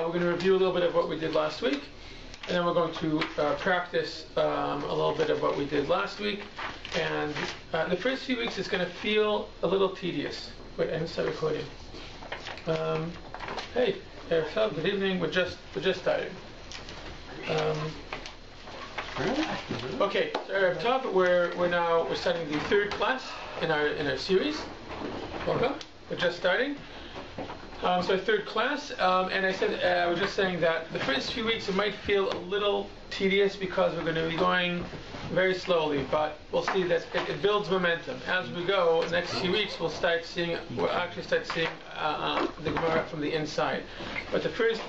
we're going to review a little bit of what we did last week, and then we're going to practice a little bit of what we did last week. And the first few weeks is going to feel a little tedious. Wait, I didn't start recording. Hey, Erev, good evening. We're just starting. Okay, so Erev Tov, we're starting the third class in our series. Welcome. We're just starting. So third class, and I was just saying that the first few weeks it might feel a little tedious because we're going to be going very slowly, but we'll see that it builds momentum. As we go, the next few weeks we'll actually start seeing the Gemara from the inside. But the first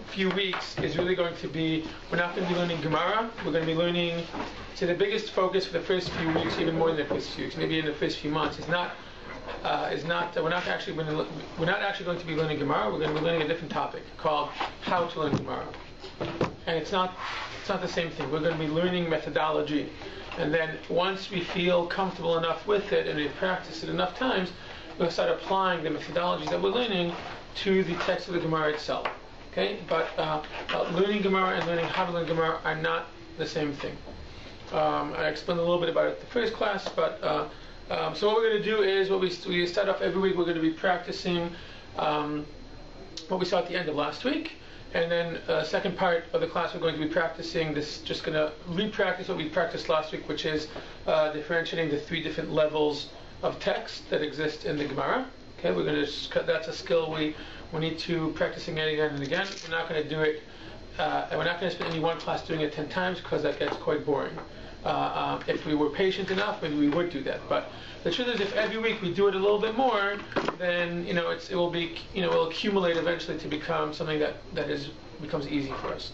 few weeks is really going to be, we're not going to be learning Gemara, we're going to be learning, so the biggest focus for the first few weeks, even more than the first few weeks, maybe in the first few months, we're not actually going to be learning Gemara. We're going to be learning a different topic called how to learn Gemara, and it's not the same thing. We're going to be learning methodology, and then once we feel comfortable enough with it and we practice it enough times, we'll start applying the methodologies that we're learning to the text of the Gemara itself. Okay, but learning Gemara and learning how to learn Gemara are not the same thing. I explained a little bit about it in the first class, but so what we're going to do is, we start off every week, we're going to be practicing what we saw at the end of last week, and then second part of the class we're going to be practicing this, just going to re-practice what we practiced last week, which is differentiating the three different levels of text that exist in the Gemara. Okay, we're going to, that's a skill we need to practicing it again and again. We're not going to do it, and we're not going to spend any one class doing it 10 times because that gets quite boring. If we were patient enough, maybe we would do that. But the truth is, if every week we do it a little bit more, then it will accumulate eventually to become something that becomes easy for us.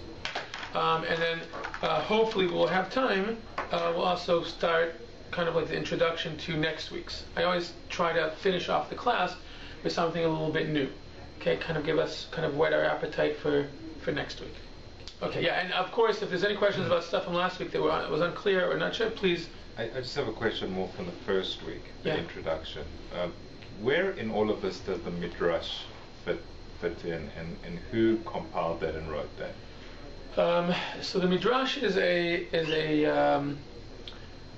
And then hopefully we'll have time. We'll also start kind of like the introduction to next week's. I always try to finish off the class with something a little bit new. Okay, kind of whet our appetite for next week. Okay, yeah, and of course, if there's any questions about stuff from last week that was unclear or not sure, please. I just have a question more from the first week, the introduction. Where in all of this does the Midrash fit in, and who compiled that and wrote that? So the Midrash is a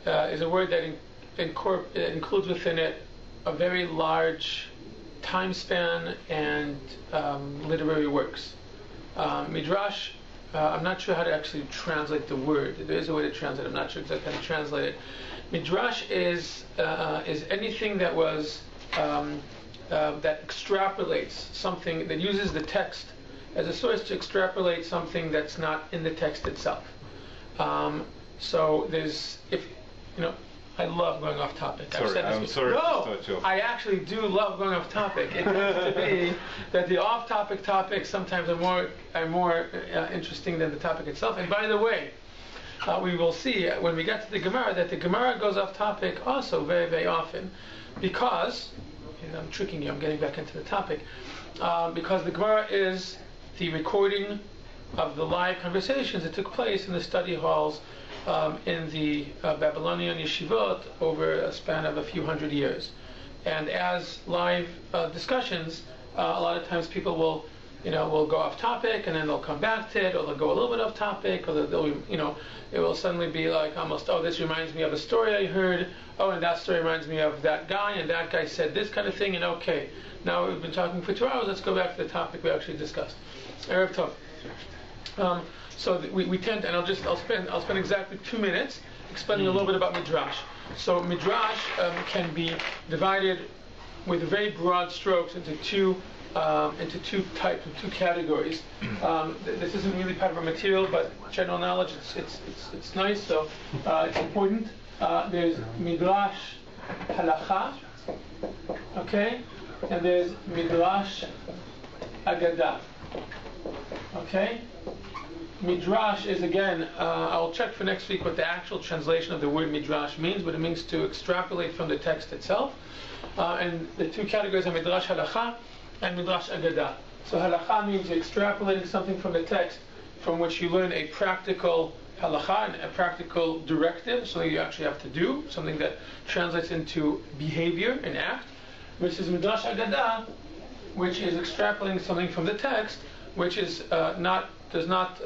word that includes within it a very large time span and literary works. Midrash. I'm not sure how to actually translate the word. There is a way to translate it. I'm not sure exactly how to translate it. Midrash is anything that was that extrapolates something, that uses the text as a source to extrapolate something that's not in the text itself. So there's, I love going off topic. I'm sorry. No, I actually do love going off topic. It tends to be that the off-topic topics sometimes are more interesting than the topic itself. And by the way, we will see when we get to the Gemara that the Gemara goes off topic also very, very often, because I'm tricking you. I'm getting back into the topic because the Gemara is the recording of the live conversations that took place in the study halls in the Babylonian yeshivot over a span of a few hundred years. And as live discussions, a lot of times people will go off topic and then they'll come back to it, or they'll go a little bit off topic, or it will suddenly be like almost, oh, this reminds me of a story I heard, oh, and that story reminds me of that guy, and that guy said this kind of thing, and okay, now we've been talking for 2 hours, let's go back to the topic we actually discussed. Erev Tov. So we tend, and I'll spend exactly 2 minutes explaining a little bit about Midrash. So Midrash can be divided with very broad strokes into two types, two categories. This isn't really part of our material, but general knowledge, it's nice, so it's important. There's Midrash Halacha, okay, and there's Midrash Aggadah, okay. Midrash is, again, I'll check for next week what the actual translation of the word Midrash means, but it means to extrapolate from the text itself. And the two categories are Midrash Halacha and Midrash Aggadah. So Halacha means extrapolating something from the text from which you learn a practical halacha, and a practical directive, something you actually have to do, something that translates into behavior and act, versus Midrash Aggadah, which is extrapolating something from the text which is does not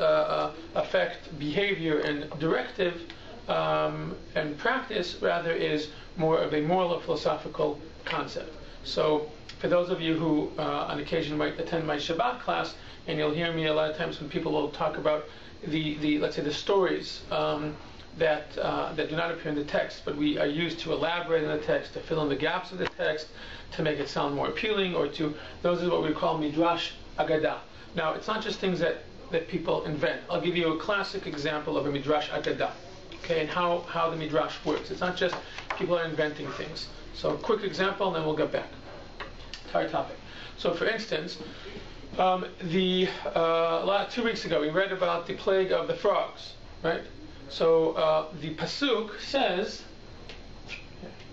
affect behavior and directive and practice, rather is more of a moral or philosophical concept. So for those of you who on occasion might attend my Shabbat class, and you'll hear me a lot of times when people will talk about the let's say the stories that do not appear in the text, but we are used to elaborate in the text, to fill in the gaps of the text, to make it sound more appealing, or to, those are what we call Midrash Aggadah. Now, it's not just things that people invent. I'll give you a classic example of a Midrash Aggadah, okay, and how the Midrash works. It's not just people are inventing things. So a quick example, and then we'll get back. Entire topic. So for instance, 2 weeks ago, we read about the plague of the frogs, right? So the pasuk says,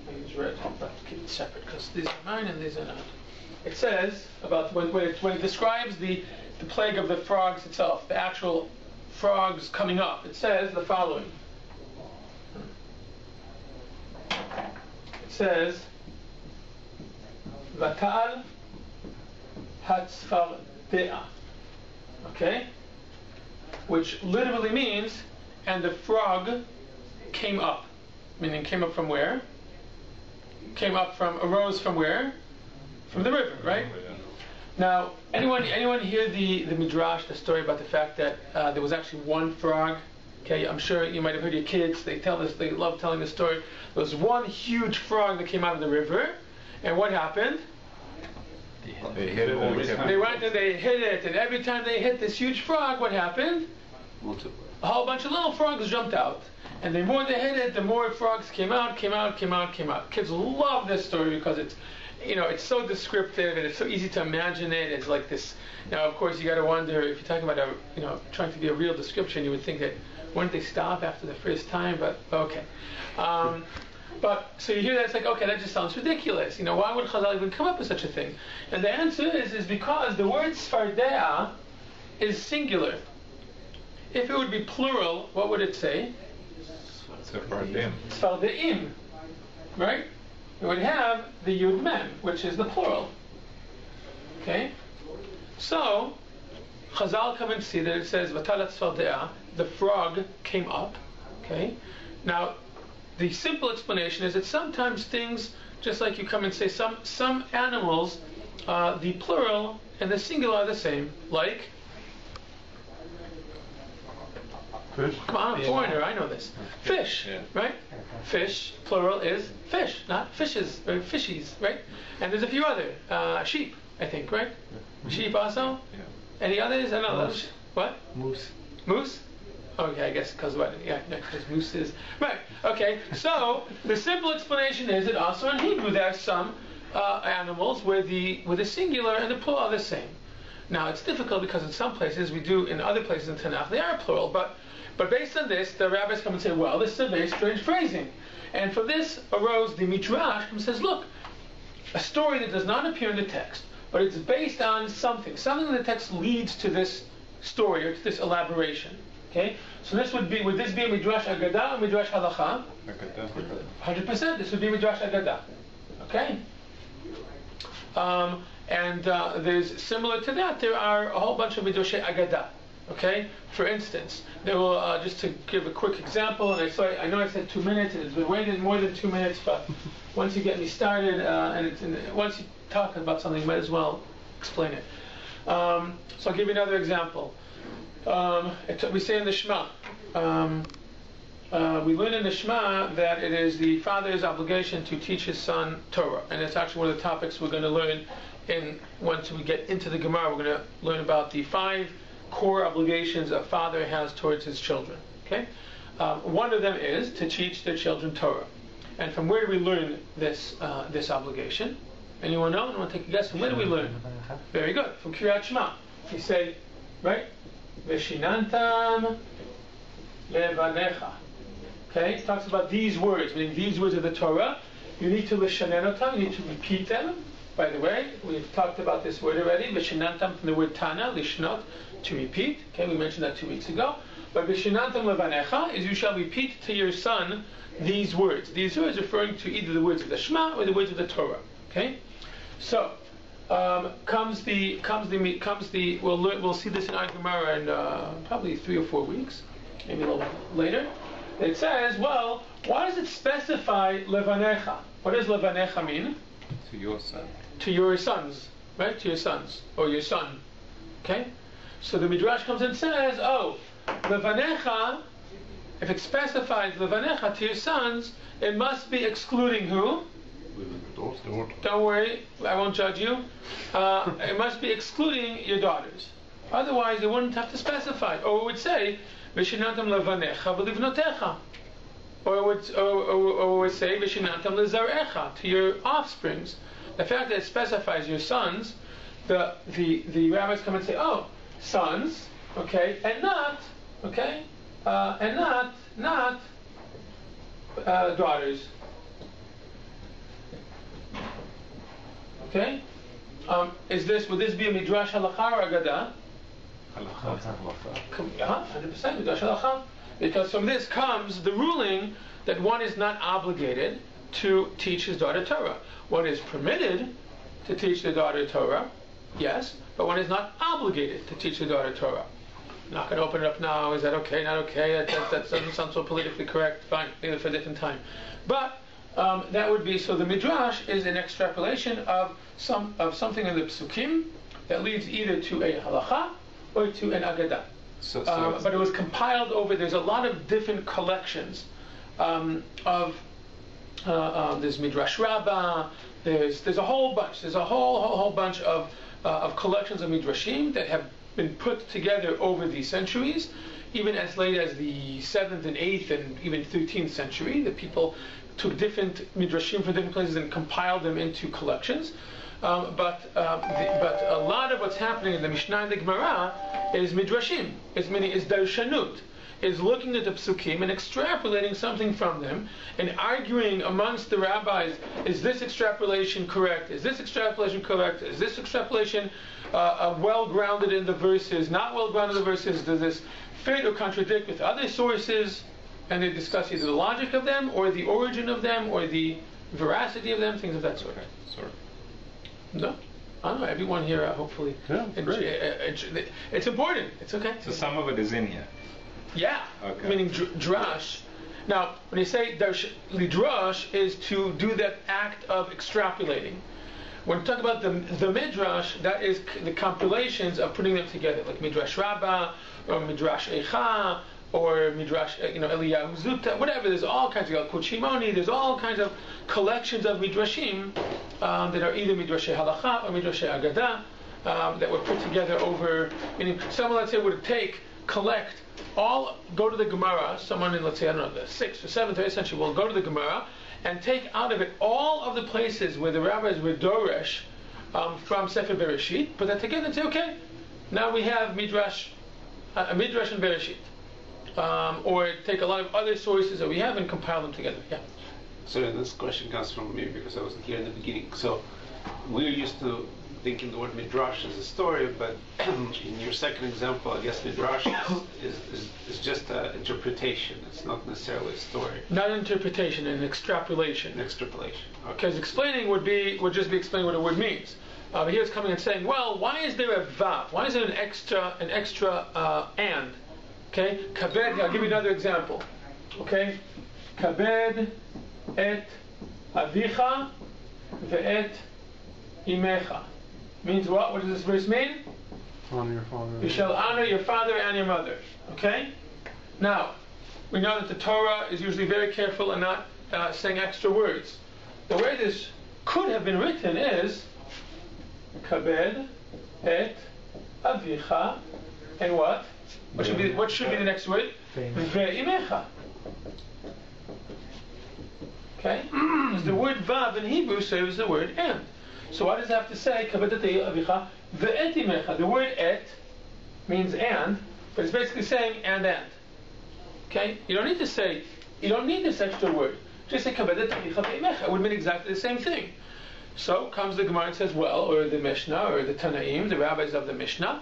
I use red, but keep it separate because these are mine and these are not. It says about when it describes the plague of the frogs itself, the actual frogs coming up. It says the following. It says, Vatal Hatzfardea, okay, which literally means, and the frog came up, meaning came up from where? Arose from where? From the river, right? Now, anyone hear the Midrash, the story about the fact that there was actually one frog? Okay, I'm sure you might have heard your kids. They love telling the story. There was one huge frog that came out of the river, and what happened? They hit it. They went and they hit it, and every time they hit this huge frog, what happened? A whole bunch of little frogs jumped out. And the more they hit it, the more frogs came out. Kids love this story because it's so descriptive and it's so easy to imagine it. It's like this. Now, of course, you got to wonder if you're talking about trying to be a real description. You would think that wouldn't they stop after the first time? But okay. But so you hear that, it's like, okay, that just sounds ridiculous. Why would Chazal even come up with such a thing? And the answer is because the word Sfardea is singular. If it would be plural, what would it say? Sfardeim. Right? It would have the Yud Mem, which is the plural. Okay? So, Chazal come and see that it says, Vatalat Sfardea, the frog came up. Okay? Now, the simple explanation is that sometimes things, just like you come and say, some animals, the plural and the singular are the same, like fish. Come on, I'm a foreigner, I know this. Fish, right? Fish, plural is fish, not fishes, or fishies, right? And there's a few other, sheep, I think, right? Sheep also? Yeah. Any others? I don't know. What? Moose. Moose? Okay, I guess because what? Yeah, because moose is right. Okay, so the simple explanation is that also in Hebrew there are some animals where the singular and the plural are the same. Now it's difficult because in some places we do, in other places in Tanakh they are plural, but based on this, the rabbis come and say, well, this is a very strange phrasing, and from this arose the Midrash and says, look, a story that does not appear in the text, but it's based on something in the text leads to this story or to this elaboration. Okay, so would this be a Midrash Aggadah or Midrash Halacha? 100%. This would be Midrash Aggadah. Okay. And there's similar to that. There are a whole bunch of Midrash Aggadah. Okay. For instance, there will just to give a quick example. And I know I said 2 minutes, and it's been waiting more than 2 minutes. But once you get me started, once you talk about something, you might as well explain it. So I'll give you another example. We say in the Shema, we learn in the Shema that it is the father's obligation to teach his son Torah, and it's actually one of the topics we're going to learn once we get into the Gemara. We're going to learn about the 5 core obligations a father has towards his children. Okay, one of them is to teach their children Torah, and from where do we learn this obligation? Anyone know? Anyone take a guess? From where do we learn? Very good. From Kriyat Shema. You say, right? Veshinantam levanecha. Okay, it talks about these words, meaning these words of the Torah. You need to lishanenotam, you need to repeat them. By the way, we've talked about this word already. Veshinantam from the word tana, lishnot, to repeat. Okay, we mentioned that 2 weeks ago. But veshinantam levanecha is you shall repeat to your son these words. These words referring to either the words of the Shema or the words of the Torah. Okay, so Comes the we'll see this in our Gemara in probably 3 or 4 weeks, maybe a little bit later. It says, well, why does it specify levanecha? What does levanecha mean? To your son. To your sons, right? To your sons or your son. Okay. So the Midrash comes and says, oh, levanecha. If it specifies levanecha to your sons, it must be excluding who? Don't worry, I won't judge you. It must be excluding your daughters. Otherwise, it wouldn't have to specify. Or it would say, "V'shinatam levanecha v'livnotecha," or it would say, "V'shinatam lezarecha," to your offsprings. The fact that it specifies your sons, the rabbis come and say, "Oh, sons, okay, and not daughters." Okay? Would this be a Midrash Halacha or Aggadah? Halacha. 100% Midrash Halacha. Because from this comes the ruling that one is not obligated to teach his daughter Torah. One is permitted to teach the daughter Torah, yes, but one is not obligated to teach the daughter Torah. I'm not going to open it up now. Is that okay? Not okay? That doesn't sound so politically correct. Fine, maybe for a different time. But that would be, so the Midrash is an extrapolation of something in the Psukim that leads either to a Halacha or to an Aggadah. But it was compiled over, there's a lot of different collections there's Midrash Rabbi, there's a whole bunch, there's a whole bunch of collections of Midrashim that have been put together over the centuries, even as late as the 7th and 8th and even 13th century. The people took different midrashim from different places and compiled them into collections. But a lot of what's happening in the Mishnah and the Gemara is midrashim. Is darshanut. Is looking at the psukim and extrapolating something from them and arguing amongst the rabbis, is this extrapolation correct? Is this extrapolation correct? Is this extrapolation well-grounded in the verses? Not well-grounded in the verses? Does this fit or contradict with other sources? And they discuss either the logic of them, or the origin of them, or the veracity of them, things of that sort. Okay, sorry. No? I don't know, everyone here hopefully. Yeah, it's important. It's okay. So some of it is in here. Yeah. Okay. Meaning drash. Now, when you say lidrash is to do that act of extrapolating. When we talk about the Midrash, that is the compilations of putting them together, like Midrash Rabba, or Midrash Eicha, or Midrash, Eliyahu Zuta, whatever. There's all kinds of Shimoni. There's all kinds of collections of midrashim that are either Midrash Halacha or Midrash Aggadah that were put together over. Meaning, someone, let's say, would go to the Gemara. Someone in, let's say, I don't know, the 6th or 7th or 8th century will go to the Gemara and take out of it all of the places where the rabbis were doresh from Sefer Bereshit, put that together and say, okay, now we have Midrash and Bereshit. Or take a lot of other sources that we have and compile them together. Yeah. So this question comes from me because I wasn't here in the beginning. So we're used to thinking the word midrash as a story, but in your second example, I guess midrash is just an interpretation. It's not necessarily a story. Not an interpretation, an extrapolation. An extrapolation. Because explaining would just be explaining what a word means. But here it's coming and saying, well, why is there a vav? Why is there an extra and? Okay, kabed. I'll give you another example. Okay, kabed et avicha ve'et imecha means what? What does this verse mean? Honor your father. You shall honor your father and your mother. Okay. Now, we know that the Torah is usually very careful in not saying extra words. The way this could have been written is kabed et avicha and what? What should be the next word? Ve'imecha. Okay? Because the word vav in Hebrew serves the word and. So what does it have to say? Avicha ve'et imecha. The word et means and, but it's basically saying and. Okay? You don't need this extra word. Just say kabedet avicha ve'imecha. It would mean exactly the same thing. So comes the Gemara and says, well, or the Mishnah, or the Tanaim, the rabbis of the Mishnah,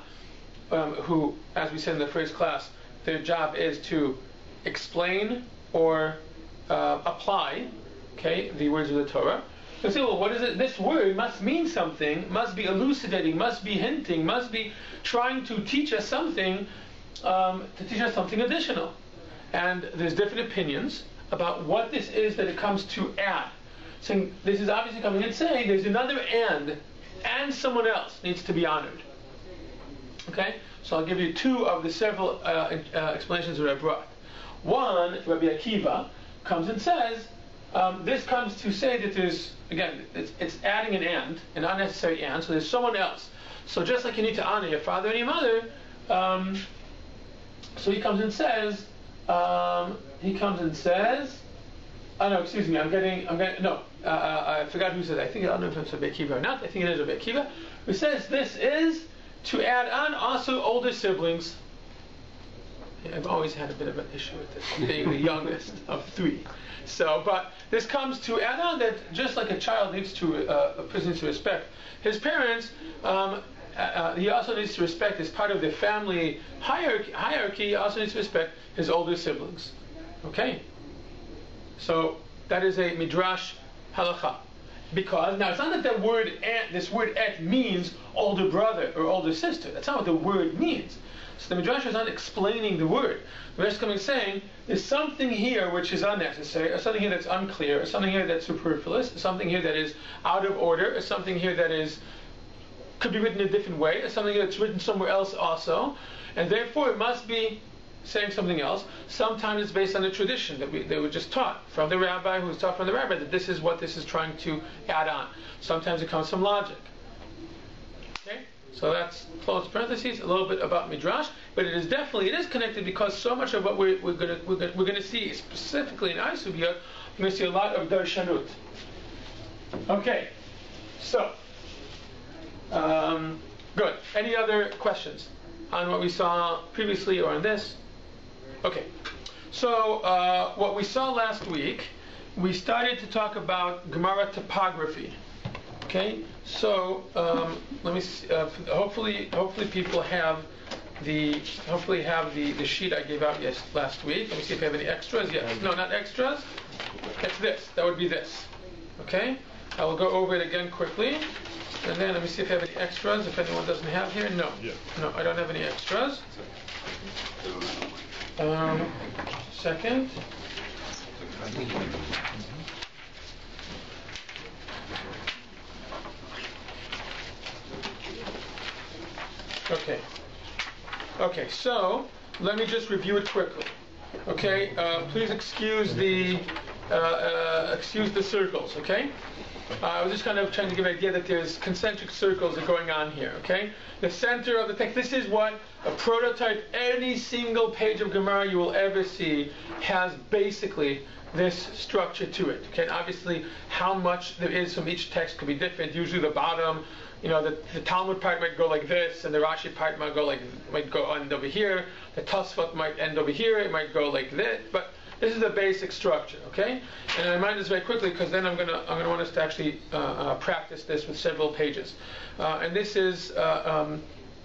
who, as we said in the first class, their job is to explain or apply, the words of the Torah. You say, well, what is it? This word must mean something, must be elucidating, must be hinting, must be trying to teach us something, additional. And there's different opinions about what this is that it comes to add. Saying this is obviously coming and saying there's another and someone else needs to be honored. Okay? So I'll give you two of the several explanations that I brought. One, Rabbi Akiva comes and says, this comes to say that there's, again, it's adding an unnecessary and, so there's someone else. So just like you need to honor your father and your mother, so he comes and says, oh no, excuse me, I forgot who said that. I don't know if it's Rabbi Akiva or not. I think it is Rabbi Akiva, who says this is to add on also older siblings. I've always had a bit of an issue with this, being the youngest of three. So, but this comes to add on that just like a child needs to, a person needs to respect his parents, he also needs to respect, as part of the family hierarchy, he also needs to respect his older siblings. Okay? So, that is a Midrash Halacha. Because, now it's not that this word et means older brother or older sister. That's not what the word means. So the Midrash is not explaining the word. The Midrash is coming and saying, there's something here which is unnecessary, or something here that's unclear, or something here that's superfluous, or something here that is out of order, or something here that could be written a different way, or something that's written somewhere else also, and therefore it must be saying something else. Sometimes it's based on a tradition that they were just taught from the rabbi, who was taught from the rabbi, that this is what this is trying to add on. Sometimes it comes from logic. Okay? So that's close parentheses, a little bit about Midrash, but it is connected, because so much of what we're going to see, specifically in our sugya, we're going to see a lot of darshanut. Okay, so good. Any other questions on what we saw previously or on this? Okay, so what we saw last week, we started to talk about Gemara topography. Okay, so let me see, hopefully people have the sheet I gave out last week. Let me see if I have any extras. Yes, no, not extras. It's this. That would be this. Okay, I will go over it again quickly, and then let me see if I have any extras. If anyone doesn't have here, no, I don't have any extras. Second. Okay, so let me just review it quickly. Okay, please excuse the circles, okay? I was just kind of trying to give an idea that there's concentric circles that are going on here, okay? The center of the text, this is what a prototype, any single page of Gemara you will ever see has basically this structure to it, okay? And obviously, how much there is from each text could be different. Usually the bottom, the Talmud part might go like this, and the Rashi part might end over here. The Tosfot might end over here. It might go like this, but this is the basic structure, okay? And I remind this very quickly, because then I'm gonna want us to actually practice this with several pages. And this is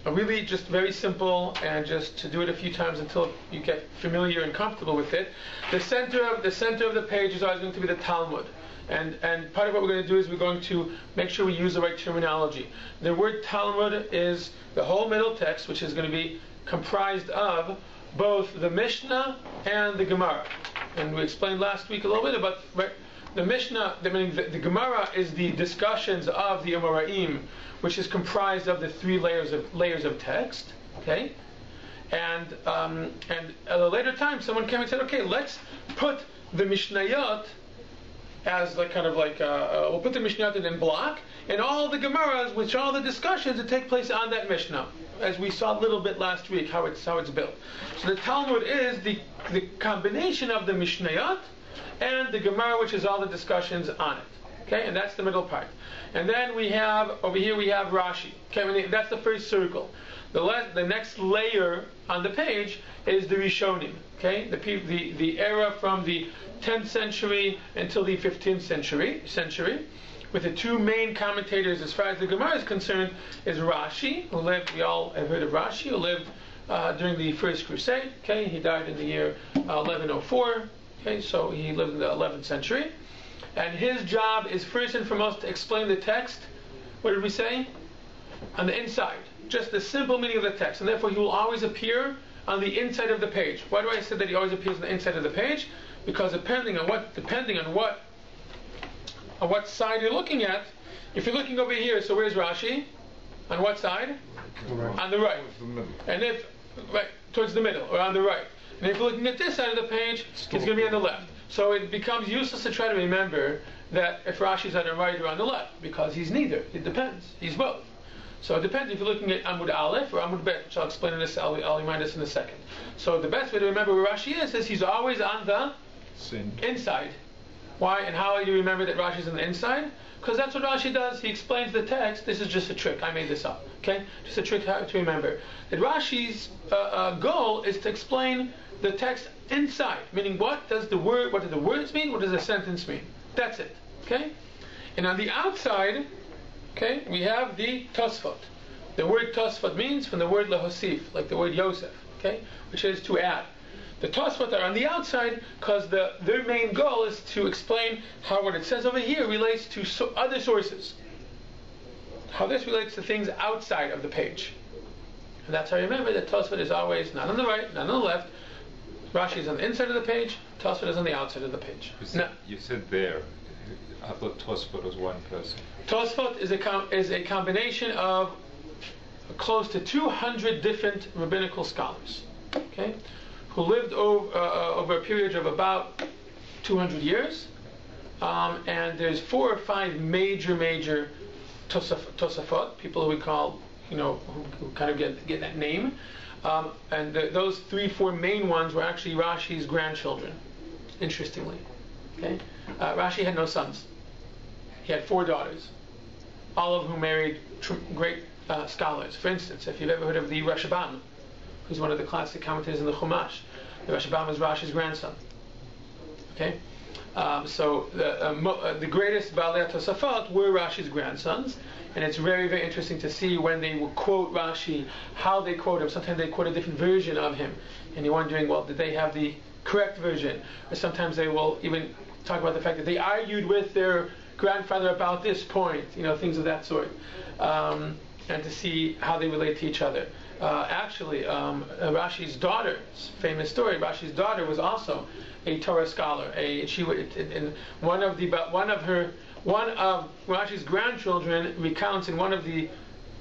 really just very simple, and just to do it a few times until you get familiar and comfortable with it. The center of the page is always going to be the Talmud. And part of what we're going to do is we're going to make sure we use the right terminology. The word Talmud is the whole middle text, which is going to be comprised of both the Mishnah and the Gemara. And we explained last week a little bit about the Mishnah. The Gemara is the discussions of the Amoraim, which is comprised of the three layers of text. Okay, and at a later time, someone came and said, okay, let's put the Mishnayot as we'll put the Mishnayot in block, and all the Gemaras, which are all the discussions that take place on that Mishnah, as we saw a little bit last week, how it's built. So the Talmud is the combination of the Mishnayot and the Gemara, which is all the discussions on it. Okay, and that's the middle part. And then over here we have Rashi. Okay, that's the first circle. The next layer on the page is the Rishonim. Okay, the era from the 10th century until the 15th century, with the two main commentators as far as the Gemara is concerned, is Rashi, who lived, we all have heard of Rashi, who lived during the First Crusade. Okay, he died in the year 1104. Okay, so he lived in the 11th century. and his job is first and foremost to explain the text. What did we say? On the inside, just the simple meaning of the text, and therefore he will always appear on the inside of the page. Why do I say that he always appears on the inside of the page? Because depending on what side you're looking at, if you're looking over here, so where's Rashi? On what side? Right. On the right. And if right towards the middle or on the right. And if you're looking at this side of the page, it's going to be on the left. So it becomes useless to try to remember that if Rashi's on the right or on the left, because he's neither. It depends. He's both. So it depends if you're looking at Amud Aleph or Amud Bet, which I'll explain in this. I'll remind us in a second. So the best way to remember where Rashi is he's always on the inside. Why and how do you remember that Rashi's on the inside? Because that's what Rashi does. He explains the text. This is just a trick. I made this up. Okay, just a trick to remember. That Rashi's goal is to explain the text inside, meaning what do the words mean? What does the sentence mean? That's it. Okay, and on the outside, okay, we have the Tosfot. The word Tosfot means from the word lahosif, like the word Yosef. Okay, which is to add. The Tosfot are on the outside because their main goal is to explain how what it says over here relates to other sources. How this relates to things outside of the page. And that's how you remember that Tosfot is always not on the right, not on the left. Rashi is on the inside of the page, Tosfot is on the outside of the page. You said there. I thought Tosfot was one person. Tosfot is a combination of close to 200 different rabbinical scholars. Okay? Who lived over a period of about 200 years, and there's 4 or 5 major Tosafot, people who we call, who kind of get that name, and those 3-4 main ones were actually Rashi's grandchildren. Interestingly, okay, Rashi had no sons; he had 4 daughters, all of whom married great scholars. For instance, if you've ever heard of the Rabbi, who's one of the classic commentators in the Chumash. The Rabbi was Rashi's grandson. Okay, so the greatest Baalei Tosafot were Rashi's grandsons, and it's very, very interesting to see when they will quote Rashi, how they quote him. Sometimes they quote a different version of him, and you're wondering, well, did they have the correct version? Or sometimes they will even talk about the fact that they argued with their grandfather about this point, things of that sort, and to see how they relate to each other. Actually, Rashi's daughter's famous story. Rashi's daughter was also a Torah scholar. One of Rashi's grandchildren recounts in one of the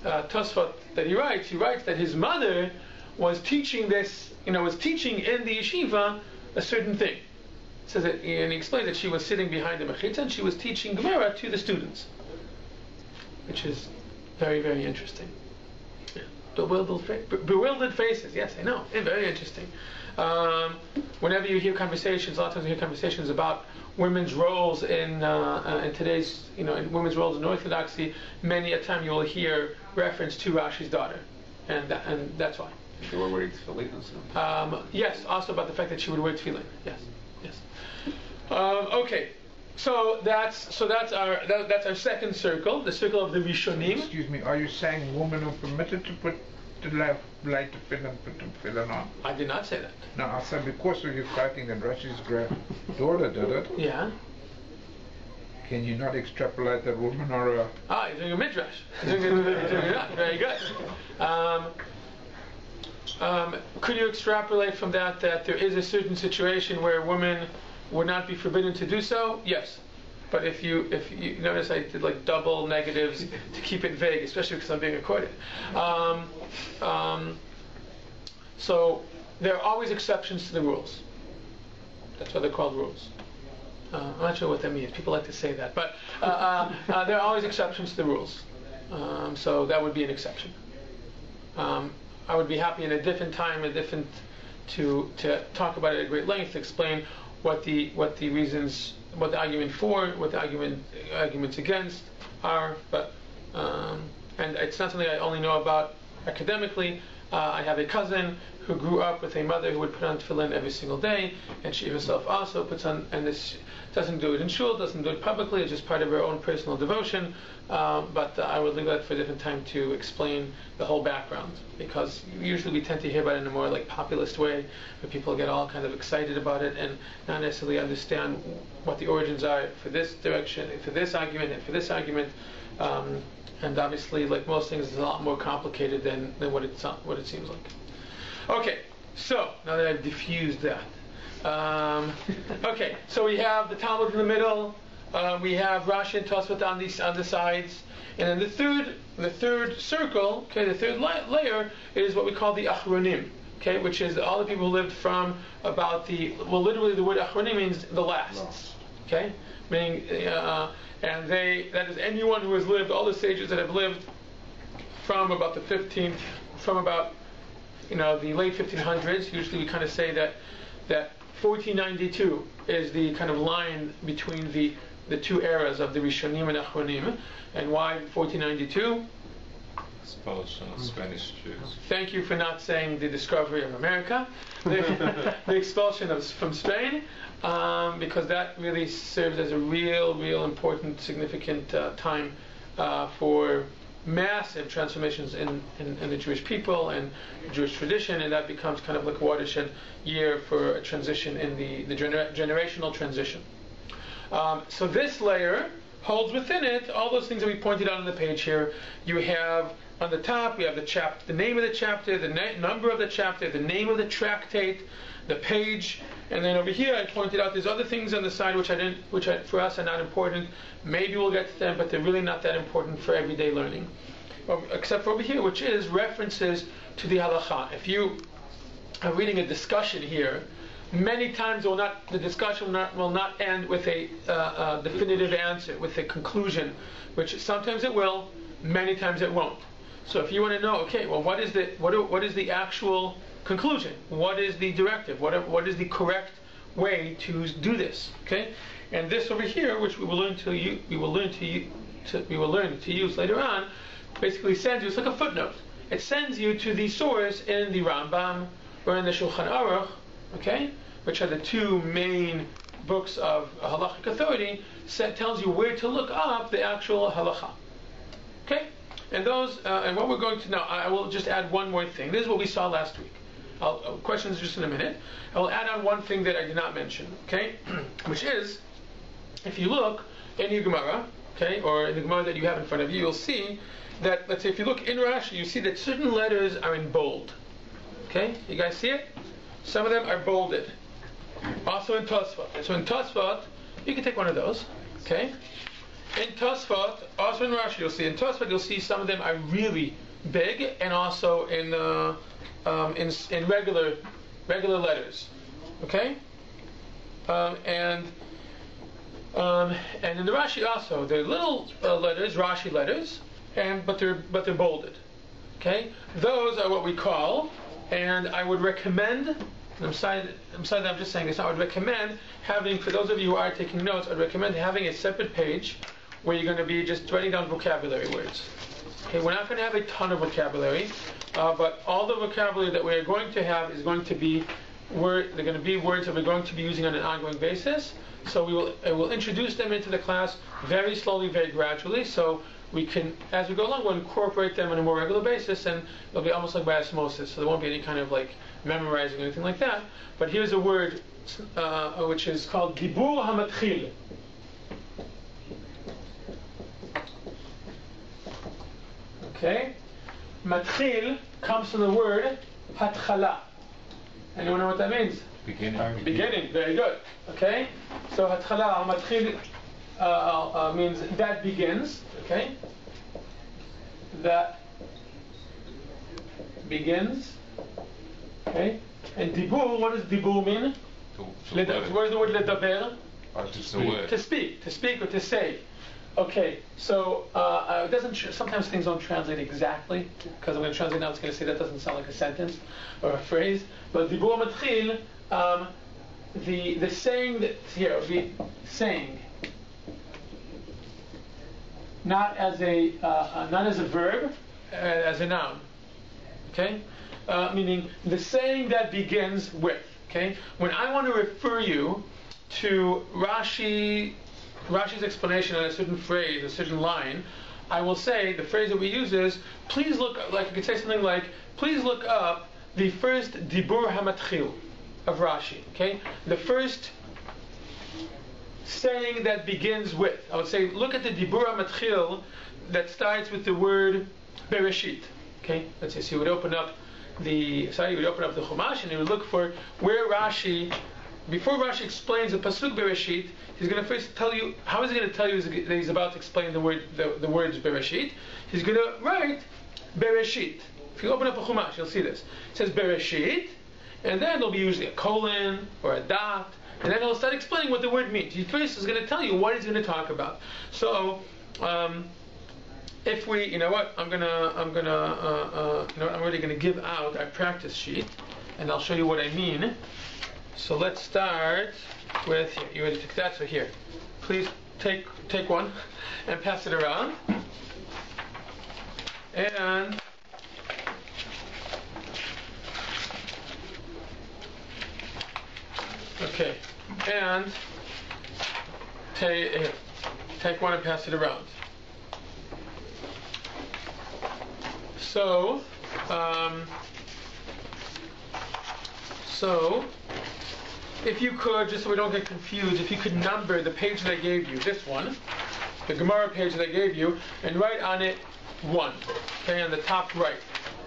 Tosfot that he writes that his mother was teaching this, was teaching in the yeshiva a certain thing. It says that, and he explains that she was sitting behind the mechitza and she was teaching Gemara to the students, which is very, very interesting. Bewildered faces, yes, I know. Very interesting. Whenever you hear conversations, a lot of times you hear conversations about women's roles in today's, in women's roles in Orthodoxy, many a time you will hear reference to Rashi's daughter, and that's why. They were wearing tefillin and stuff. Yes, also about the fact that she would wear tefillin. Yes. Okay. So that's our second circle, the circle of the Rishonim. Excuse me, are you saying women are permitted to light the tefillin on? I did not say that. No, I said because of you citing that Rashi's granddaughter did it. Yeah. Can you not extrapolate that women are a... You're doing a Midrash. You're doing that. Very good. Could you extrapolate from that there is a certain situation where women would not be forbidden to do so? Yes. But if you notice, I did like double negatives to keep it vague, especially because I'm being recorded. So there are always exceptions to the rules. That's why they're called rules. I'm not sure what that means. People like to say that, but there are always exceptions to the rules. So that would be an exception. I would be happy in a different time, to talk about it at great length, to explain what the reasons, what the argument for, what the arguments against are. But and it's not something I only know about academically. I have a cousin who grew up with a mother who would put on tefillin every single day, and she herself also puts on, and this doesn't do it in shul, doesn't do it publicly, it's just part of her own personal devotion, but I would leave that for a different time to explain the whole background, because usually we tend to hear about it in a more like populist way, where people get all kind of excited about it and not necessarily understand what the origins are for this direction, for this argument, and for this argument. And obviously, like most things, it's a lot more complicated than what it seems like. Okay, so now that I've diffused that. Okay, so we have the Talmud in the middle. We have Rashi and Tosfot on the sides, and then the third circle, okay, the third layer is what we call the Achronim, okay, which is all the people who lived from about literally the word Achronim means the last, okay, meaning and that is anyone who has lived, all the sages that have lived from about the late 1500s. Usually we kind of say that 1492 is the kind of line between the two eras of the Rishonim and Achronim. And why 1492? Expulsion of Spanish Jews. Thank you for not saying the discovery of America. The expulsion from Spain, because that really serves as a real important, significant time for massive transformations in the Jewish people and Jewish tradition, and that becomes kind of like a watershed year for a transition in the generational transition. So this layer holds within it all those things that we pointed out on the page here. You have on the top, we have the name of the chapter, the number of the chapter, the name of the tractate, the page, and then over here I pointed out there's other things on the side which for us are not important. Maybe we'll get to them, but they're really not that important for everyday learning, except for over here, which is references to the Halacha. If you are reading a discussion here, many times the discussion will not end with a definitive answer, with a conclusion, which sometimes it will, many times it won't. So if you want to know, okay, well, what is the actual conclusion? What is the directive? What is the correct way to do this? Okay, and this over here, which we will learn to use later on, basically sends you. It's like a footnote. It sends you to the source in the Rambam or in the Shulchan Aruch, okay, which are the two main books of halachic authority. Tells you where to look up the actual halacha. Okay, and those and what we're going to now, I will just add one more thing. This is what we saw last week. Questions just in a minute. I will add on one thing that I did not mention. Okay, which is, if you look in your Gemara, okay, or in the Gemara that you have in front of you, you'll see that, let's say, if you look in Rashi, you see that certain letters are in bold. Okay, you guys see it? Some of them are bolded. Also in Tosfot. So in Tosfot, you can take one of those. Okay. In Tosfot, also in Rashi, you'll see. In Tosfot, you'll see some of them are really big, and also in regular letters. Okay. And in the Rashi also, they're little letters, Rashi letters, but they're bolded. Okay. Those are what we call, and I would recommend. I'm sorry that I'm just saying this. I would recommend having, for those of you who are taking notes, I'd recommend having a separate page where you're going to be just writing down vocabulary words. Okay, we're not going to have a ton of vocabulary, but all the vocabulary that we're going to have is going to be they're going to be words that we're going to be using on an ongoing basis. So we'll introduce them into the class very slowly, very gradually. So we can, as we go along, we'll incorporate them on a more regular basis, and it'll be almost like by osmosis. So there won't be any kind of like memorizing or anything like that. But here's a word which is called Dibur HaMatchil. Okay, Matchil comes from the word Hatchala. Anyone know what that means? Beginning. Beginning. Very good. Okay, so Hatchala Matchil means that begins. Okay, that begins. Okay, and Dibur, what does Dibur mean? Where's the word ledaber? To speak or to say. Okay, so it doesn't. Sometimes things don't translate exactly, because I'm going to translate now. It's going to say that doesn't sound like a sentence or a phrase. But Dibur Matchil, the saying that here, the saying, not as a verb, as a noun. Okay, meaning the saying that begins with. Okay, when I want to refer you to Rashi's explanation on a certain phrase, a certain line, I will say the phrase that we use is, please look. Like I could say something like, please look up the first dibur hamatchil of Rashi. Okay, the first saying that begins with. I would say, look at the dibur hamatchil that starts with the word bereshit. Okay, let's say, so you would open up the Chumash and you would look for where Rashi, before Rashi explains the pasuk bereshit, he's going to first tell you, how is he going to tell you that he's about to explain the words bereshit? He's going to write bereshit. If you open up a Chumash, you'll see this. It says bereshit, and then there'll be usually a colon or a dot, and then he'll start explaining what the word means. He first is going to tell you what he's going to talk about. So, if we, you know what, I'm already gonna give out our practice sheet, and I'll show you what I mean. So let's start with here. You ready to take that? So here, please take one and pass it around. And okay, and take one and pass it around. So if you could, just so we don't get confused, if you could number the page that I gave you, this one, the Gemara page that I gave you, and write on it 1, okay, on the top right,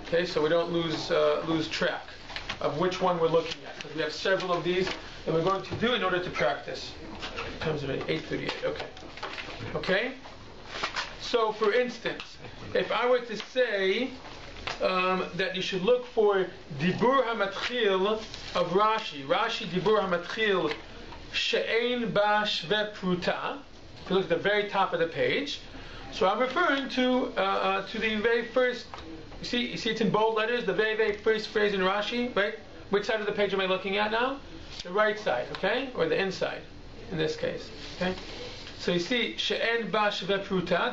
okay, so we don't lose track of which one we're looking at, because we have several of these that we're going to do in order to practice. Time's already 8:38. Okay. So, for instance, if I were to say that you should look for Dibur HaMatchil of Rashi Dibur HaMatchil She'ein Ba Shve Pruta, if you look at the very top of the page, so I'm referring to the very first, you see it's in bold letters, the very first phrase in Rashi, right? Which side of the page am I looking at now? The right side, okay? Or the inside, in this case, okay? So you see, She'en Ba Shve Pruta,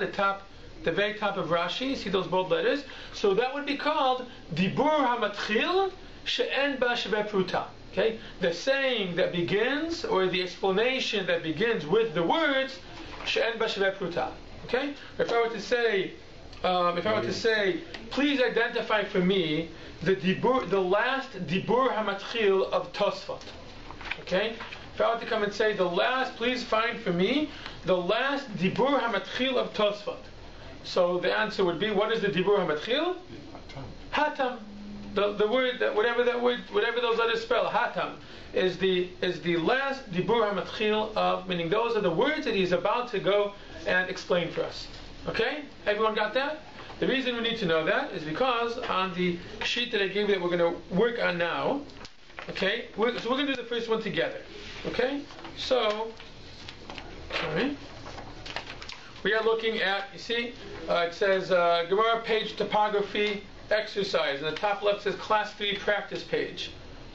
the very top of Rashi, you see those bold letters? So that would be called Dibur HaMatchil She'en Ba Shve Pruta. Okay? The saying that begins, or the explanation that begins with the words She'en Ba Shve Pruta. Okay? If I were to say, please identify for me the last Dibur HaMatchil of Tosfot. Okay? If I were to come and say please find for me the last Dibur HaMatchil of Tosfot. So the answer would be, what is the Dibur HaMatchil? Hatam. The word whatever those letters spell, Hatam, is the last Dibur HaMatchil of, meaning those are the words that he's about to go and explain for us. Okay? Everyone got that? The reason we need to know that is because on the sheet that I gave you that we're going to work on now, okay, so we're going to do the first one together. Okay? So, sorry. We are looking at, you see, it says Gemara page Topography exercise. And the top left says Class 3 practice page.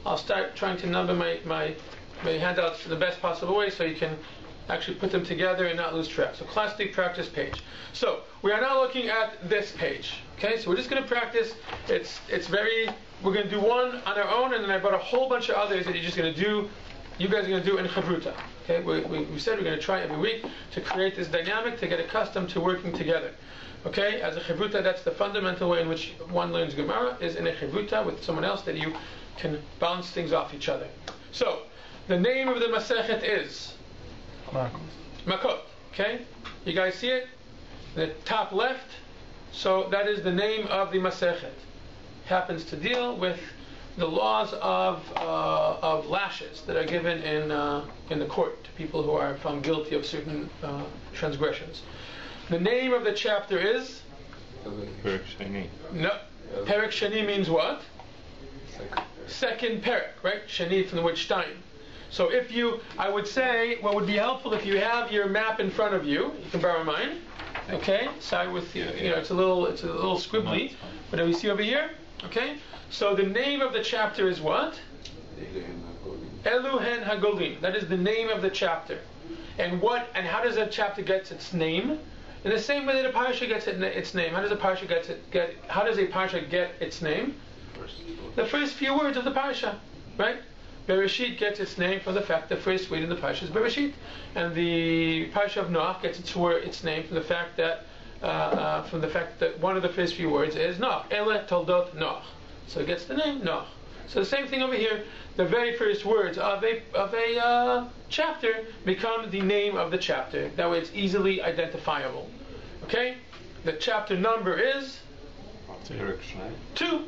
I'll start trying to number my handouts in the best possible way so you can actually put them together and not lose track. So Class 3 practice page. So we are now looking at this page. Okay, so we're just going to practice. We're going to do one on our own, and then I brought a whole bunch of others that you're just going to do. You guys are going to do in Chavruta. Okay, we said we're going to try every week to create this dynamic, to get accustomed to working together. Okay, as a Chavruta, that's the fundamental way in which one learns Gemara, is in a Chavruta with someone else that you can bounce things off each other. So, the name of the Masechet is Makot. Okay, you guys see it? The top left. So that is the name of the Masechet. Happens to deal with the laws of lashes that are given in the court to people who are found guilty of certain transgressions. The name of the chapter is Perek Sheni. No, Perek Sheni means what? Second Perek, right? Sheni from the word Stein. So I would say, what would be helpful if you have your map in front of you. You can borrow mine. Okay, side with it's a little squibbly, but we see over here. Okay, so the name of the chapter is what? Eluhen Hagolim. That is the name of the chapter. And how does that chapter get its name? In the same way that a parsha gets its name. How does a parsha get its name? The first few words of the parsha, right? Bereshit gets its name from the fact the first word in the parsha is Bereshit, and the parsha of Noach gets its name from the fact that one of the first few words is Noach. Ele Toldot Noach. So it gets the name Noach. So the same thing over here. The very first words of a chapter become the name of the chapter. That way it's easily identifiable. Okay? The chapter number is 2.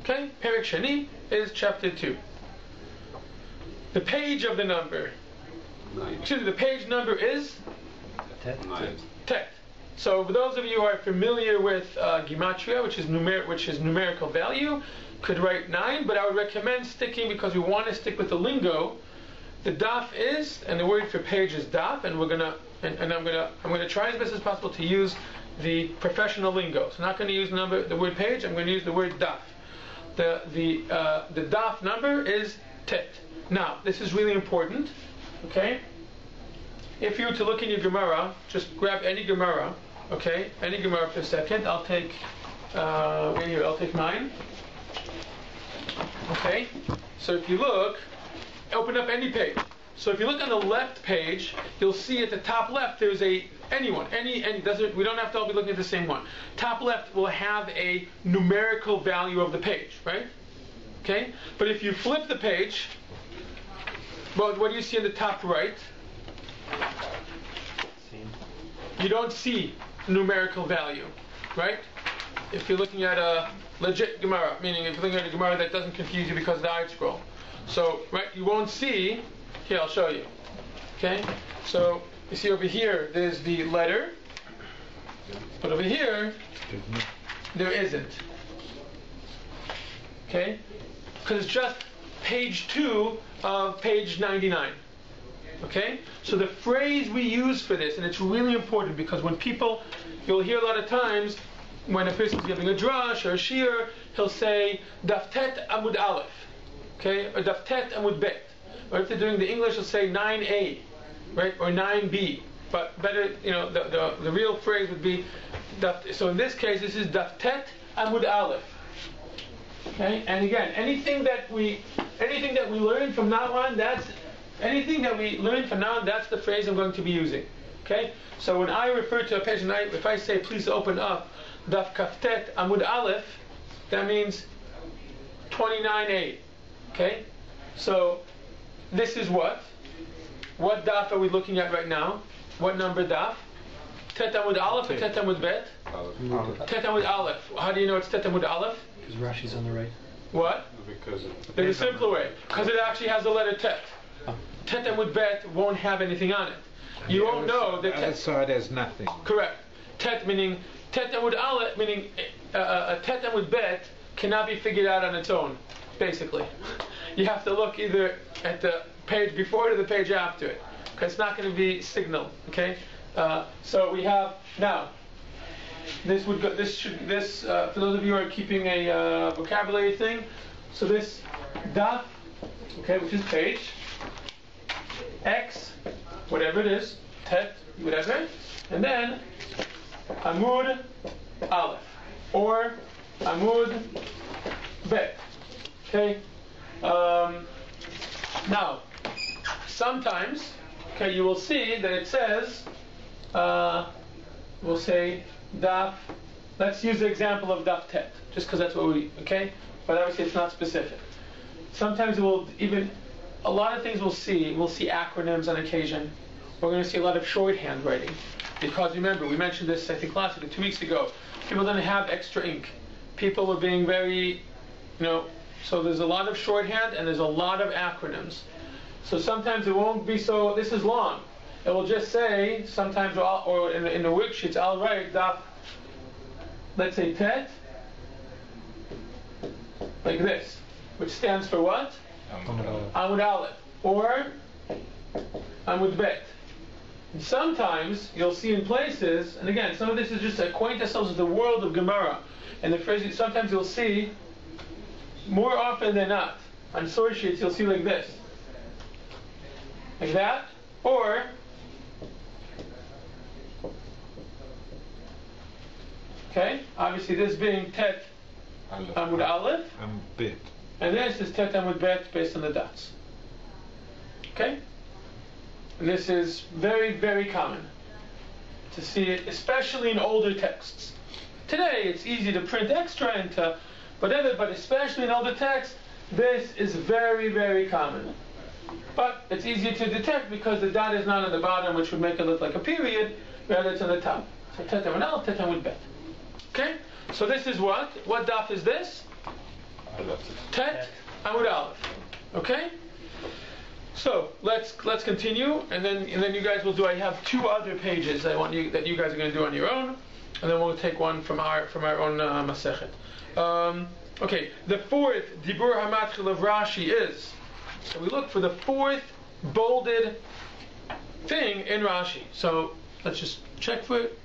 Okay? Perek Sheni is chapter 2. The page of the number. The page number is Tet. So for those of you who are familiar with gematria, which is numerical value, could write 9, but I would recommend sticking, because we want to stick with the lingo. The daf is, and the word for page is daf, and I'm gonna try as best as possible to use the professional lingo. So I'm not going to use the word page. I'm going to use the word daf. The daf number is tet. Now this is really important. Okay. If you were to look in your Gemara, just grab any Gemara. Okay, any Gemara for a second. I'll take here. I'll take 9. Okay, so if you look, open up any page. So if you look on the left page, you'll see at the top left there's any we don't have to all be looking at the same one. Top left will have a numerical value of the page, right? Okay, but if you flip the page, well, what do you see in the top right? You don't see numerical value, right? If you're looking at a legit Gemara, meaning if you're looking at a Gemara that doesn't confuse you because of the eye scroll. So, right, you won't see, here, I'll show you. Okay? So, you see over here, there's the letter, but over here, there isn't. Okay? Because it's just page 2 of page 99. Okay? So the phrase we use for this, and it's really important because when you'll hear a lot of times, when a person's giving a drush or a shir, he'll say daftet amud aleph, okay, or daftet amud bet. Or if they're doing the English, he'll say 9a, right, or 9b. But better, the real phrase would be so in this case, this is daftet amud aleph. Okay, and again, anything that we learn from now on, that's the phrase I'm going to be using. Okay, so when I refer to a page, and if I say please open up Daf Kaftet Amud Aleph, that means 29a. Okay? So this is what? What daf are we looking at right now? What number daf? Tet Amud Aleph or Tet Amud Bet? Tet Amud Aleph. How do you know it's Tet Amud Aleph? Because Rashi's on the right. What? There's a simpler way. Because it actually has the letter Tet. Tet Amud Bet won't have anything on it. You won't know that Tet. So there's nothing. Correct. Tet meaning Tet Amud Aleph, meaning Tet Amud Bet cannot be figured out on its own, basically. You have to look either at the page before it or the page after it, because it's not going to be signaled. Okay, so we have now. This would go. This for those of you who are keeping a vocabulary thing. So this daf, okay, which is page X, whatever it is, tet, whatever, and then Amud Aleph or Amud Bet. Okay. Now, sometimes, okay, you will see that it says, we'll say Daf. Let's use the example of Daf Tet, just because that's what we. Okay, but obviously it's not specific. Sometimes it will even. A lot of things we'll see acronyms on occasion. We're going to see a lot of shorthand writing. Because remember, we mentioned this, I think, last week or 2 weeks ago. People didn't have extra ink. People were being very, so there's a lot of shorthand and there's a lot of acronyms. So sometimes it won't be so, this is long. It will just say, sometimes, or in the worksheets, I'll write, let's say Tet, like this, which stands for what? Amud Aleph, or Amud Bet. And sometimes you'll see in places, and again, some of this is just to acquaint ourselves with the world of Gemara. And the phrase, sometimes you'll see, more often than not, on source sheets you'll see like this, like that, or okay, obviously this being Tet Amud Aleph. Bet. And this is Tet Amud Bet based on the dots. Okay? And this is very, very common to see it, especially in older texts. Today it's easy to print extra and to whatever, but especially in older texts, this is very, very common. But it's easier to detect because the dot is not on the bottom, which would make it look like a period, rather it's on the top. So Tet Amud Aleph, Tet Amud Bet. Okay? So this is what? What daf is this? Tet Amud Aleph. Okay? So let's continue, and then you guys will do. I have two other pages I want you that you guys are going to do on your own, and then we'll take one from our own Masechet. Okay, the fourth Dibur Hamatchil of Rashi is. So we look for the fourth bolded thing in Rashi. So let's just check for it.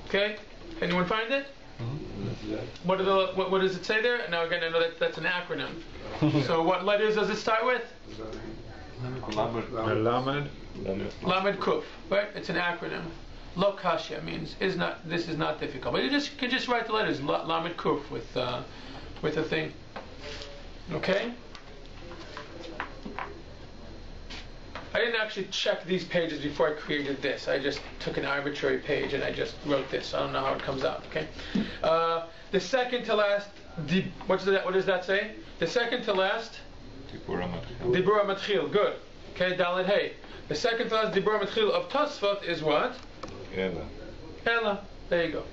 Okay, anyone find it? What does it say there? Now again, I know that's an acronym. So what letters does it start with? Lamed. Lamed Kuf, right? It's an acronym. Lo Kashya means this is not difficult. But you can just write the letters Lamed Kuf with a thing. Okay? I didn't actually check these pages before I created this. I just took an arbitrary page and I just wrote this. I don't know how it comes out. Okay. The second to last. What does that say? The second to last. Dibur Matchil. Good. Okay. Dalet Hey. The second to last Dibur Matchil of Tosfot is what? Ela. Ela. There you go.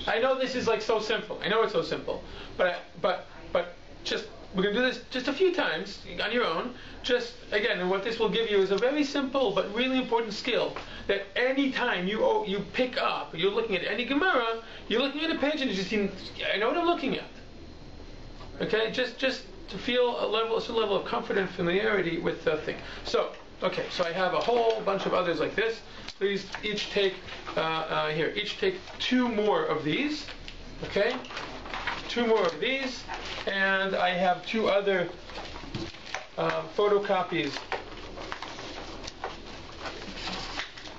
I know this is like so simple. I know it's so simple. But just. We're going to do this just a few times on your own. Just, again, and what this will give you is a very simple but really important skill that any time you pick up, you're looking at any Gemara, you're looking at a page and you just think, I know what I'm looking at. Okay? Just to feel a certain level of comfort and familiarity with the thing. So, okay, so I have a whole bunch of others like this. Please each take, each take two more of these. Okay? Two more of these, and I have two other photocopies.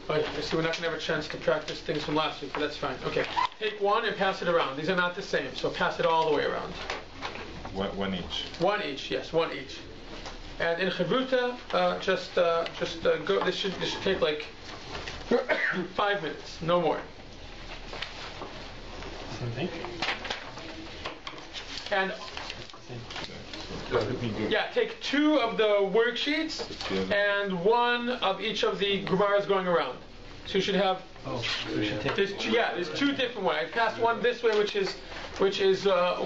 I see we're not going to have a chance to practice things from last week, but that's fine. Okay, take one and pass it around. These are not the same, so pass it all the way around. One each. One each, yes, one each. And in Chavruta, just go. This should take like 5 minutes, no more. Same thing. And yeah, take two of the worksheets and one of each of the Gemaras going around. So you should have. Oh, we should take. There's two different ones. I passed one this way, which is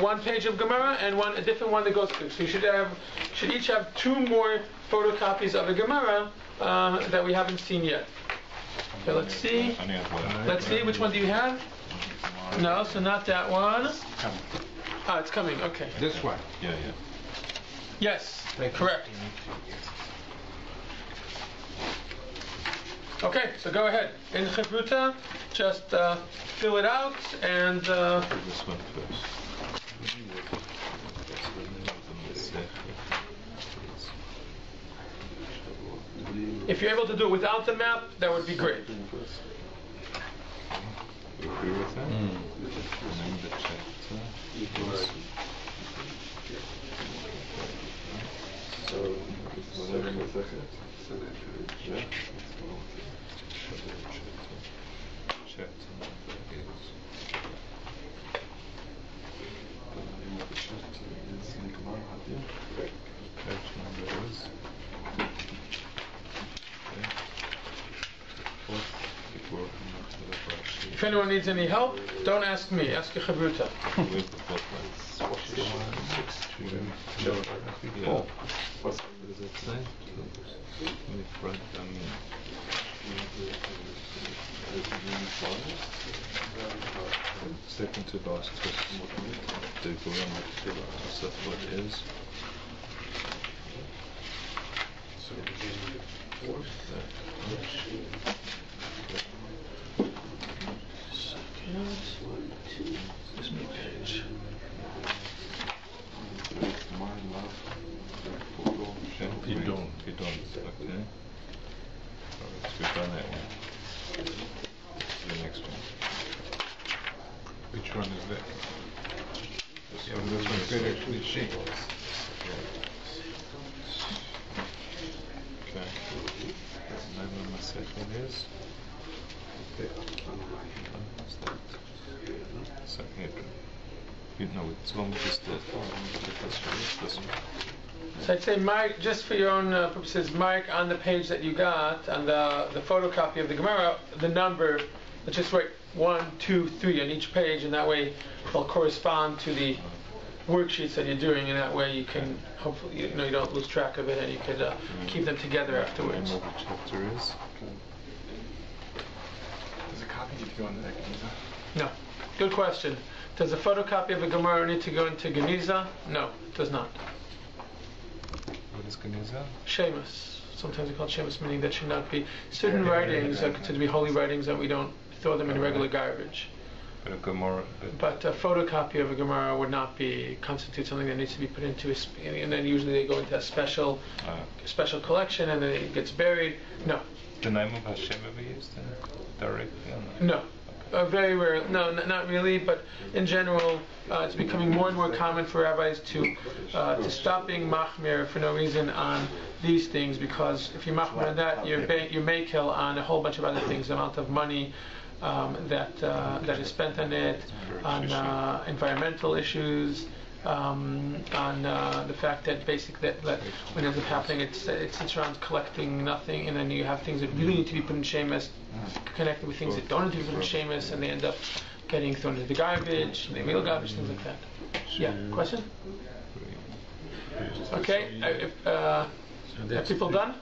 one page of Gemara, and a different one that goes through. So you should each have two more photocopies of a Gemara that we haven't seen yet. Okay, let's see. Let's see. Which one do you have? No, so not that one. Ah, it's coming. Okay. This one. Yeah. Yes, correct. Okay, so go ahead. In Chavruta, just fill it out and. This one first. If you're able to do it without the map, that would be great. You agree with that? And then the chapter. If anyone needs any help, don't ask me. Ask your Chavruta. What does it say? In the front, second to last twist. The Gurama what is. This new page. My love. You don't. Okay. Alright, so we've done that one. The next one. So this one's good actually sheet. Okay. And then my second is Sanhedrin. You know, it's one with this one. So I'd say, Mike, just for your own purposes, Mike, on the page that you got, on the photocopy of the Gemara, the number, let's just write 1, 2, 3 on each page, and that way it'll correspond to the worksheets that you're doing, and that way you can hopefully, you don't lose track of it, and you could keep them together afterwards. What the chapter is. Does a copy need to go into that Geniza? No. Good question. Does a photocopy of a Gemara need to go into Geniza? No, it does not. What is Geniza? Shemus. Sometimes we call it Shemus, meaning that should not be. Certain writings are considered to be holy writings, and we don't throw them in regular garbage. But a Gemara. But a photocopy of a Gemara would not constitute something that needs to be put into and then usually they go into a special collection, and then it gets buried. No. The name of Hashem ever used directly on that? No. Very rare. No, not really. But in general, it's becoming more and more common for rabbis to stop being machmir for no reason on these things, because if you're machmir on that, you're makel on a whole bunch of other things. The amount of money that is spent on it, on environmental issues, on the fact that basically that when it ends up happening, it sits around collecting nothing, and then you have things that really need to be put in shemus connected with things that don't need to be put in shemus, and they end up getting thrown into the garbage, the real garbage, things like that. Yeah, question? Okay, are people done?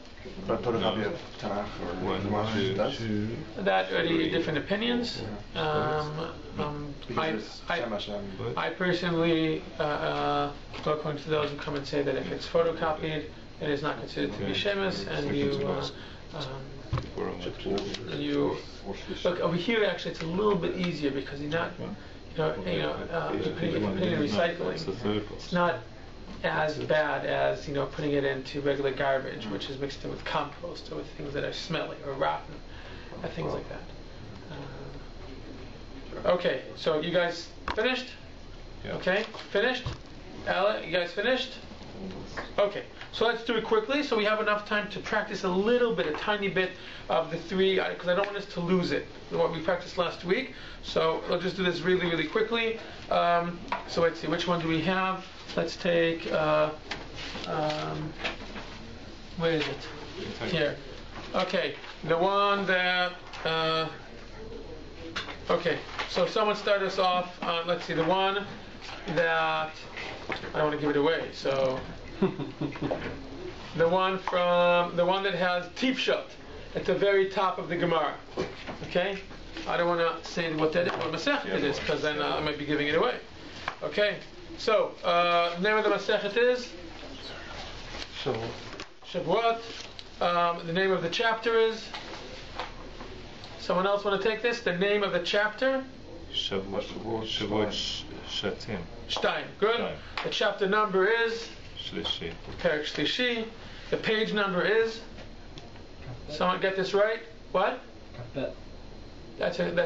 Photocopy of Tanakh or 1, 2, does? 2. That already different opinions. I personally go according to those who come and say that if it's photocopied, it is not considered to be shemus, and you look over here. Actually, it's a little bit easier because you're not, putting it in recycling. It's not as bad as putting it into regular garbage, which is mixed in with compost or with things that are smelly or rotten, things like that. Okay, so you guys finished? Yeah. Okay, finished? Ella, you guys finished? Okay, so let's do it quickly so we have enough time to practice a tiny bit of the three, because I don't want us to lose it, what we practiced last week. So we'll just do this really, really quickly. So let's see, which one do we have? Let's take, where is it? Here. Okay, the one that, okay, so someone start us off, let's see, the one that, I don't want to give it away, so, the one that has Tifshot at the very top of the Gemara, okay? I don't want to say what Masechet it is, because then I might be giving it away. Okay, so, the name of the Masechet is? Shavuot. The name of the chapter is? Someone else want to take this? The name of the chapter? Shavuot Shatim. Shtaim. Good. Shtaim. The chapter number is? Shlishi. Perek Shlishi. The page number is? Someone get this right? What? That's an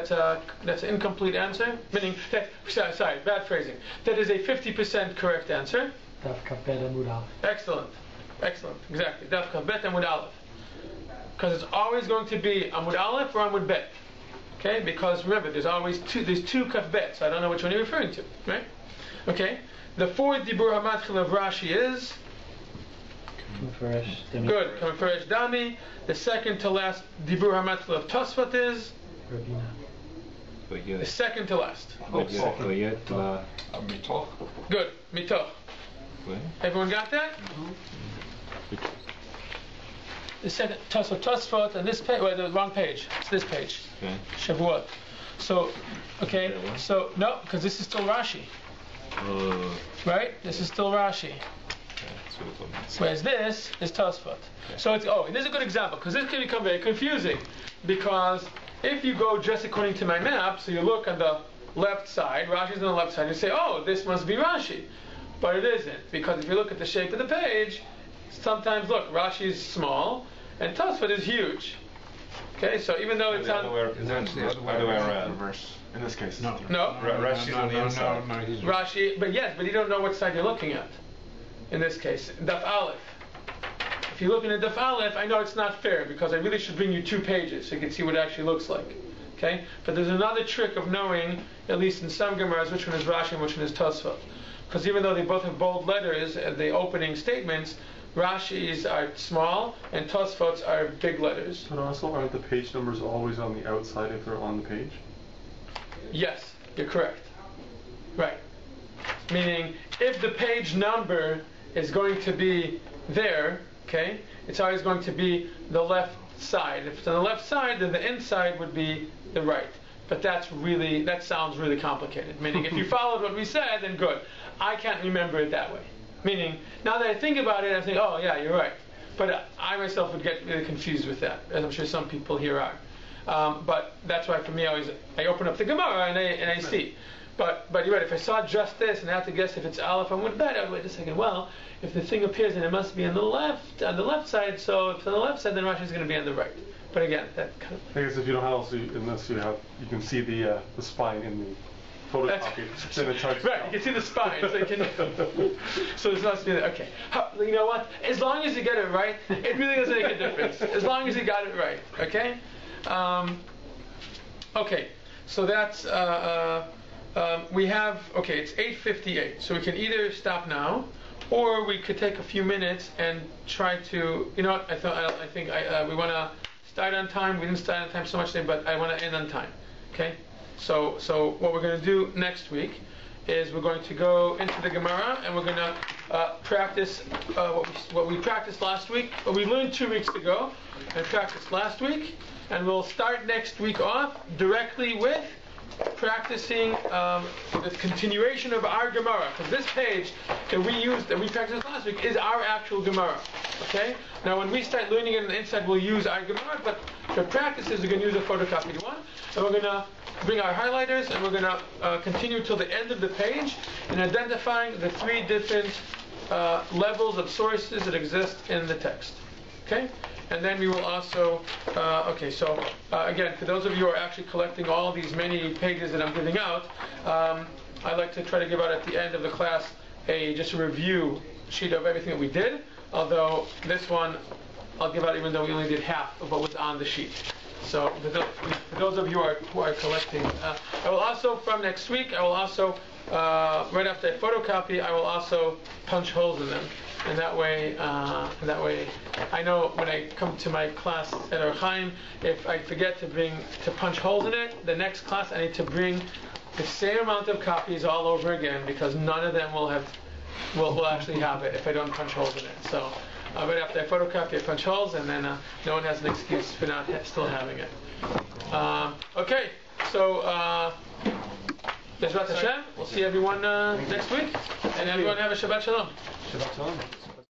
incomplete answer. Meaning that, sorry, bad phrasing. That is a 50% correct answer. Excellent. Exactly. Daf Kaf Amud Aleph. Because it's always going to be Amud Aleph or Amud Bet. Okay? Because remember, there's two Kaf Bet, so I don't know which one you're referring to. Right? Okay? The fourth Dibur HaMatchil of Rashi is? Good. Kamefresh Dami. The second to last Dibur HaMatchil of Tosfot is? The second to last. Mitoch. Good. Mitoch. Everyone got that? The second Tosfot and this page, the wrong page. It's this page. Okay. Shavuot. So, okay. So no, because this is still Rashi. Right? This is still Rashi. Whereas this is Tosfot. Okay. So this is a good example because this can become very confusing because if you go just according to my map, so you look on the left side, Rashi's on the left side, and you say, oh, this must be Rashi. But it isn't, because if you look at the shape of the page, sometimes, look, Rashi is small, and Tosfot is huge. Okay, so even though it's on the other way around. Reverse. In this case. No. no Rashi's on the inside. No, he's Rashi, but you don't know what side you're looking at. In this case, Daf Aleph. If you're looking at Daf Aleph, I know it's not fair because I really should bring you 2 pages so you can see what it actually looks like. Okay, but there's another trick of knowing, at least in some Gemaras, which one is Rashi and which one is Tosfot. Because even though they both have bold letters at the opening statements, Rashi's are small and Tosfot's are big letters. But also, aren't the page numbers always on the outside if they're on the page? Yes, you're correct. Right. Meaning, if the page number is going to be there, okay, it's always going to be the left side. If it's on the left side, then the inside would be the right. But that sounds really complicated. Meaning, if you followed what we said, then good. I can't remember it that way. Meaning, now that I think about it, I think, oh yeah, you're right. But I myself would get really confused with that, as I'm sure some people here are. But that's why for me, I open up the Gemara and I see. But you're right, if I saw just this and I have to guess if it's Aleph, I'm going to bet, I would wait a second. Well, if the thing appears, then it must be on the left side. So if it's on the left side, then Rashi is going to be on the right. But again, that kind of. I guess if you don't have, unless you can see the spine in the photocopy, then it's hard to right, you can see the spine, so you can. So it's not okay. You know what? As long as you get it right, it really doesn't make a difference. As long as you got it right, okay? Okay, so that's we have. Okay, it's 8:58, so we can either stop now, or we could take a few minutes and try to. You know what? I think we want to start on time. We didn't start on time so much today, but I want to end on time. Okay. So what we're going to do next week is we're going to go into the Gemara and we're going to practice what we practiced last week, what we learned 2 weeks ago and practiced last week, and we'll start next week off directly with practicing the continuation of our Gemara, because this page that we practiced last week is our actual Gemara. Okay? Now when we start learning it on the inside, we'll use our Gemara, but for practices we're going to use a photocopied one, and we're going to bring our highlighters and we're going to continue till the end of the page in identifying the 3 different levels of sources that exist in the text. Okay? And then we will also, again, for those of you who are actually collecting all these many pages that I'm giving out, I'd like to try to give out at the end of the class just a review sheet of everything that we did, although this one I'll give out even though we only did half of what was on the sheet. So for those of you who are collecting, I will also, from next week, I will also, right after I photocopy, I will also punch holes in them. And that way, I know when I come to my class at Orchaim, if I forget to punch holes in it, the next class I need to bring the same amount of copies all over again because none of them will actually have it if I don't punch holes in it. So right after I photocopy, I punch holes, and then no one has an excuse for not still having it. Okay, so Bezrat Hashem, we'll see everyone next week, and everyone have a Shabbat Shalom. Shabbat Shalom.